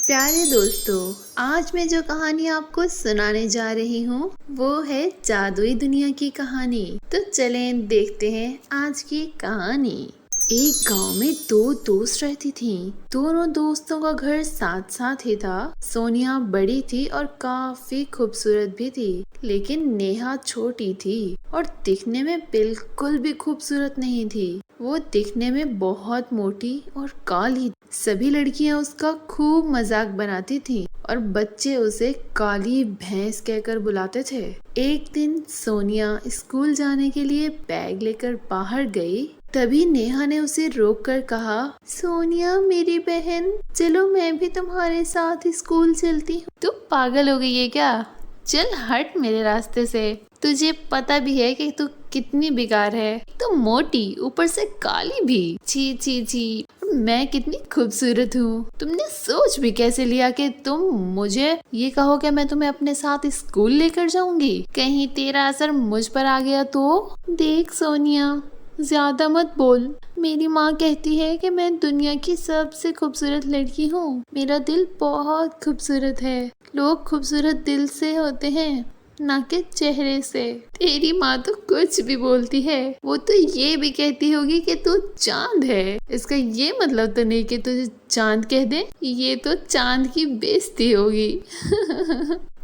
प्यारे दोस्तों, आज मैं जो कहानी आपको सुनाने जा रही हूँ वो है जादुई दुनिया की कहानी। तो चलें देखते हैं आज की कहानी। एक गांव में दो दोस्त रहती थीं। दोनों दोस्तों का घर साथ साथ ही था। सोनिया बड़ी थी और काफी खूबसूरत भी थी, लेकिन नेहा छोटी थी और दिखने में बिल्कुल भी खूबसूरत नहीं थी। वो दिखने में बहुत मोटी और काली। सभी लड़कियां उसका खूब मजाक बनाती थीं और बच्चे उसे काली भैंस कहकर बुलाते थे। एक दिन सोनिया स्कूल जाने के लिए बैग लेकर बाहर गई। तभी नेहा ने उसे रोककर कहा, सोनिया मेरी बहन, चलो मैं भी तुम्हारे साथ स्कूल चलती हूँ। तू पागल हो गई है क्या? चल हट मेरे रास्ते से। तुझे पता भी है कि तू कितनी बेकार है। तू मोटी, ऊपर से काली भी। छी छी छी, मैं कितनी खूबसूरत हूँ। तुमने सोच भी कैसे लिया कि तुम मुझे ये कहो कि मैं तुम्हें अपने साथ स्कूल लेकर जाऊंगी? कहीं तेरा असर मुझ पर आ गया तो? देख सोनिया, ज्यादा मत बोल। मेरी माँ कहती है कि मैं दुनिया की सबसे खूबसूरत लड़की हूँ। मेरा दिल बहुत खूबसूरत है। लोग खूबसूरत दिल से होते हैं, ना कि चेहरे से। तेरी माँ तो कुछ भी बोलती है। वो तो ये भी कहती होगी कि तू चांद है। इसका ये मतलब तो नहीं कि तुझे चांद कह दे। ये तो चांद की बेइज्जती होगी।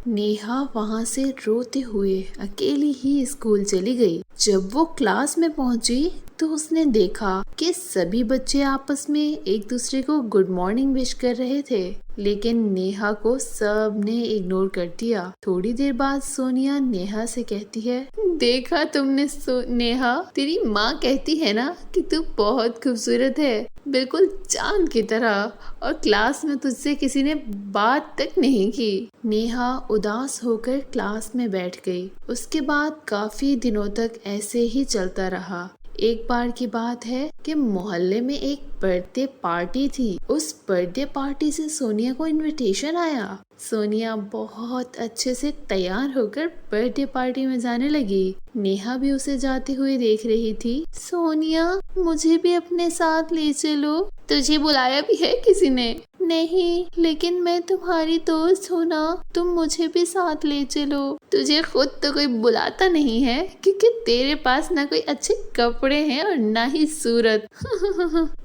नेहा वहां से रोते हुए अकेली ही स्कूल चली गई। जब वो क्लास में पहुंची तो उसने देखा कि सभी बच्चे आपस में एक दूसरे को गुड मॉर्निंग विश कर रहे थे, लेकिन नेहा को सब ने इग्नोर कर दिया। थोड़ी देर बाद सोनिया नेहा से कहती है, देखा तुमने नेहा, तेरी माँ कहती है ना कि तू बहुत खूबसूरत है, बिल्कुल चांद की तरह, और क्लास में तुझसे किसी ने बात तक नहीं की। नेहा उदास होकर क्लास में बैठ गई। उसके बाद काफी दिनों तक ऐसे ही चलता रहा। एक बार की बात है कि मोहल्ले में एक बर्थडे पार्टी थी। उस बर्थडे पार्टी से सोनिया को इनविटेशन आया। सोनिया बहुत अच्छे से तैयार होकर बर्थडे पार्टी में जाने लगी। नेहा भी उसे जाते हुए देख रही थी। सोनिया, मुझे भी अपने साथ ले चलो। तुझे बुलाया भी है किसी ने? नहीं, लेकिन मैं तुम्हारी दोस्त हूँ ना, तुम मुझे भी साथ ले चलो। तुझे खुद तो कोई बुलाता नहीं है, क्योंकि तेरे पास ना कोई अच्छे कपड़े हैं और ना ही सूरत।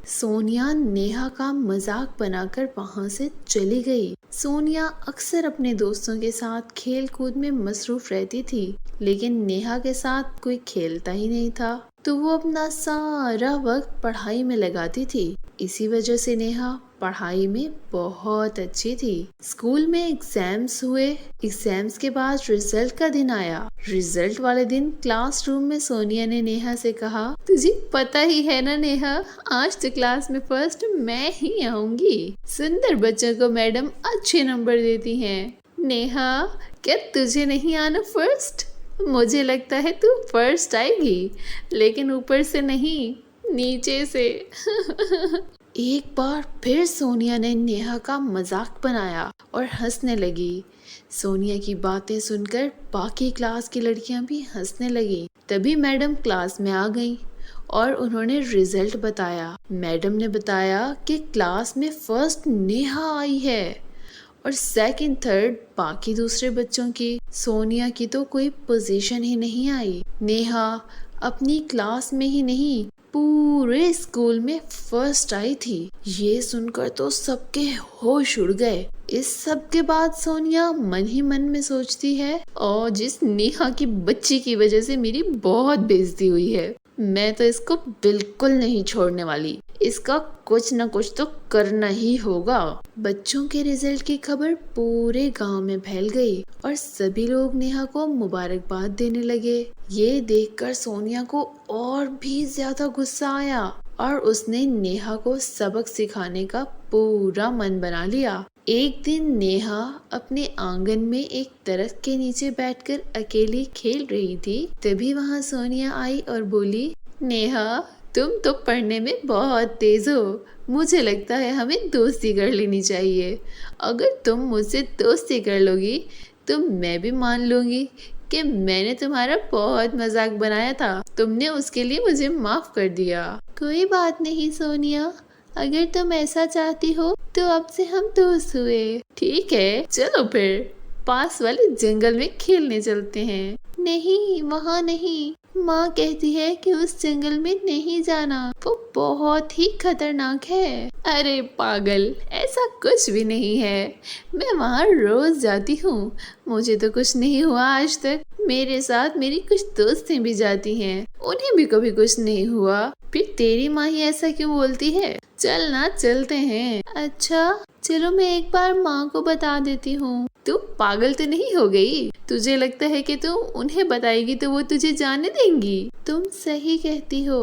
सोनिया नेहा का मजाक बनाकर वहाँ से चली गई। सोनिया अक्सर अपने दोस्तों के साथ खेल कूद में मसरूफ रहती थी, लेकिन नेहा के साथ कोई खेलता ही नहीं था, तो वो अपना सारा वक्त पढ़ाई में लगाती थी। इसी वजह से नेहा पढ़ाई में बहुत अच्छी थी। स्कूल में एग्जाम्स हुए। एग्जाम्स के बाद रिजल्ट का दिन आया। रिजल्ट वाले दिन क्लासरूम में सोनिया ने नेहा से कहा, तुझे पता ही है ना नेहा, आज तो क्लास में फर्स्ट मैं ही आऊंगी। सुंदर बच्चों को मैडम अच्छे नंबर देती हैं। नेहा, क्या तुझे नहीं आना फर्स्ट? मुझे लगता है तू फर्स्ट आएगी, लेकिन ऊपर से नहीं, नीचे से। एक बार फिर सोनिया ने नेहा का मजाक बनाया और हंसने लगी। सोनिया की बातें सुनकर बाकी क्लास की लड़कियां भी हंसने लगी। तभी मैडम क्लास में आ गईं और उन्होंने रिजल्ट बताया। मैडम ने बताया कि क्लास में फर्स्ट नेहा आई है और सेकंड थर्ड बाकी दूसरे बच्चों की। सोनिया की तो कोई पोजीशन ही नहीं आई। नेहा अपनी क्लास में ही नहीं, पूरे स्कूल में फर्स्ट आई थी। ये सुनकर तो सबके होश उड़ गए। इस सब के बाद सोनिया मन ही मन में सोचती है, और जिस नेहा की बच्ची की वजह से मेरी बहुत बेइज्जती हुई है, मैं तो इसको बिल्कुल नहीं छोड़ने वाली। इसका कुछ न कुछ तो करना ही होगा। बच्चों के रिजल्ट की खबर पूरे गांव में फैल गई और सभी लोग नेहा को मुबारकबाद देने लगे। ये देखकर सोनिया को और भी ज्यादा गुस्सा आया और उसने नेहा को सबक सिखाने का पूरा मन बना लिया। एक दिन नेहा अपने आंगन में एक दरख्त के नीचे बैठकर अकेली खेल रही थी। तभी वहाँ सोनिया आई और बोली, नेहा, तुम तो पढ़ने में बहुत तेज हो। मुझे लगता है हमें दोस्ती कर लेनी चाहिए। अगर तुम मुझसे दोस्ती कर लोगी तो मैं भी मान लूंगी कि मैंने तुम्हारा बहुत मजाक बनाया था। तुमने उसके लिए मुझे माफ कर दिया। कोई बात नहीं सोनिया, अगर तुम ऐसा चाहती हो तो अब से हम दोस्त हुए। ठीक है, चलो फिर पास वाले जंगल में खेलने चलते हैं। नहीं, वहाँ नहीं। माँ कहती है कि उस जंगल में नहीं जाना, वो बहुत ही खतरनाक है। अरे पागल, ऐसा कुछ भी नहीं है। मैं वहाँ रोज जाती हूँ, मुझे तो कुछ नहीं हुआ आज तक। मेरे साथ मेरी कुछ दोस्तें भी जाती हैं, उन्हें भी कभी कुछ नहीं हुआ। फिर तेरी माँ ही ऐसा क्यों बोलती है? चल ना, चलते हैं। अच्छा चलो, मैं एक बार माँ को बता देती हूँ। तू पागल तो नहीं हो गई? तुझे लगता है कि तू उन्हें बताएगी तो वो तुझे जाने देंगी? तुम सही कहती हो।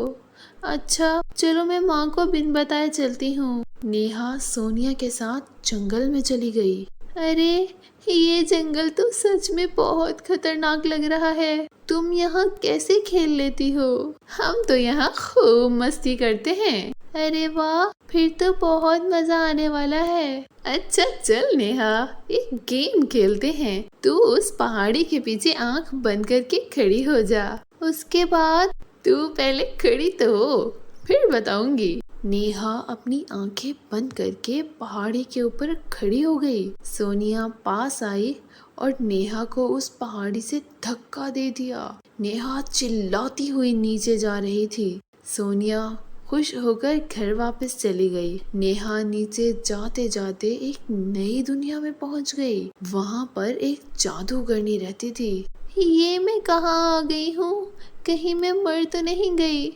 अच्छा चलो, मैं माँ को बिन बताए चलती हूँ। नेहा सोनिया के साथ जंगल में चली गई। अरे ये जंगल तो सच में बहुत खतरनाक लग रहा है। तुम यहाँ कैसे खेल लेती हो? हम तो यहाँ खूब मस्ती करते हैं। अरे वाह, फिर तो बहुत मजा आने वाला है। अच्छा चल नेहा, एक गेम खेलते हैं। तू उस पहाड़ी के पीछे आंख बंद करके खड़ी हो जा। उसके बाद तू पहले खड़ी तो हो, फिर बताऊंगी। नेहा अपनी आंखें बंद करके पहाड़ी के ऊपर खड़ी हो गई। सोनिया पास आई और नेहा को उस पहाड़ी से धक्का दे दिया। नेहा चिल्लाती हुई नीचे जा रही थी। सोनिया खुश होकर घर वापस चली गई। नेहा नीचे जाते जाते एक नई दुनिया में पहुंच गई। वहां पर एक जादूगरनी रहती थी। ये मैं कहाँ आ गई हूँ? कहीं मैं मर तो नहीं गई?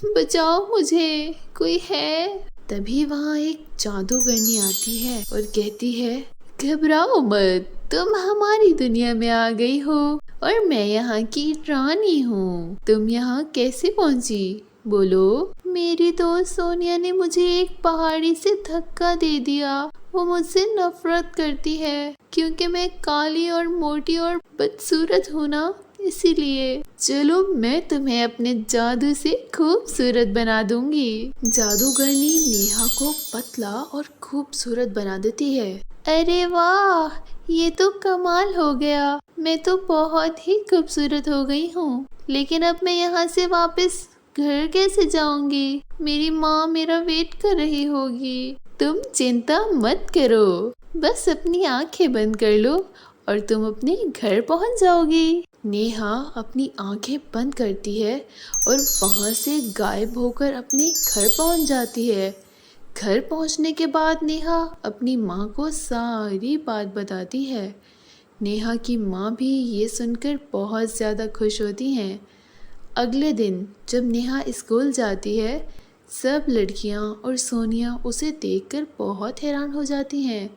बचाओ मुझे, कोई है? तभी वहाँ एक जादूगरनी आती है और कहती है, घबराओ मत, तुम हमारी दुनिया में आ गई हो और मैं यहाँ की रानी हूँ। तुम यहाँ कैसे पहुँची? बोलो। मेरी दोस्त सोनिया ने मुझे एक पहाड़ी से धक्का दे दिया। वो मुझसे नफरत करती है क्योंकि मैं काली और मोटी और बदसूरत हूँ ना, इसीलिए। चलो मैं तुम्हें अपने जादू से खूबसूरत बना दूंगी। जादूगरनी नेहा को पतला और खूबसूरत बना देती है। अरे वाह, ये तो कमाल हो गया। मैं तो बहुत ही खूबसूरत हो गई हूँ, लेकिन अब मैं यहाँ से वापस घर कैसे जाऊंगी? मेरी माँ मेरा वेट कर रही होगी। तुम चिंता मत करो, बस अपनी आंखें बंद कर लो और तुम अपने घर पहुंच जाओगी। नेहा अपनी आंखें बंद करती है और वहां से गायब होकर अपने घर पहुंच जाती है। घर पहुंचने के बाद नेहा अपनी माँ को सारी बात बताती है। नेहा की माँ भी ये सुनकर बहुत ज़्यादा खुश होती हैं। अगले दिन जब नेहा स्कूल जाती है, सब लड़कियां और सोनिया उसे देखकर बहुत हैरान हो जाती हैं।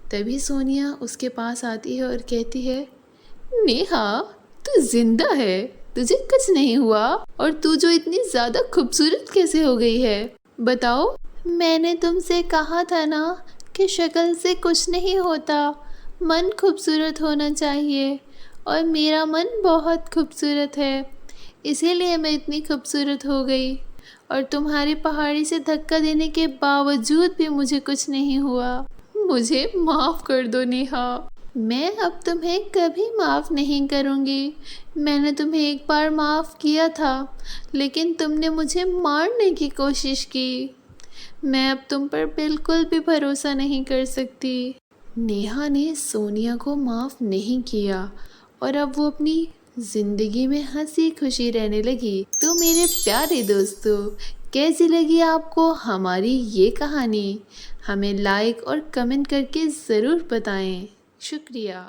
तभी सोनिया उसके पास आती है और कहती है, नेहा तू जिंदा है, तुझे कुछ नहीं हुआ? और तू जो इतनी ज़्यादा खूबसूरत कैसे हो गई है, बताओ? मैंने तुमसे कहा था ना कि शक्ल से कुछ नहीं होता, मन खूबसूरत होना चाहिए, और मेरा मन बहुत खूबसूरत है, इसीलिए मैं इतनी खूबसूरत हो गई। और तुम्हारी पहाड़ी से धक्का देने के बावजूद भी मुझे कुछ नहीं हुआ। मुझे माफ़ कर दो नेहा। मैं अब तुम्हें कभी माफ़ नहीं करूँगी। मैंने तुम्हें एक बार माफ़ किया था, लेकिन तुमने मुझे मारने की कोशिश की। मैं अब तुम पर बिल्कुल भी भरोसा नहीं कर सकती। नेहा ने सोनिया को माफ़ नहीं किया और अब वो अपनी ज़िंदगी में हंसी खुशी रहने लगी। तो मेरे प्यारे दोस्तों, कैसी लगी आपको हमारी ये कहानी? हमें लाइक और कमेंट करके ज़रूर बताएं। शुक्रिया।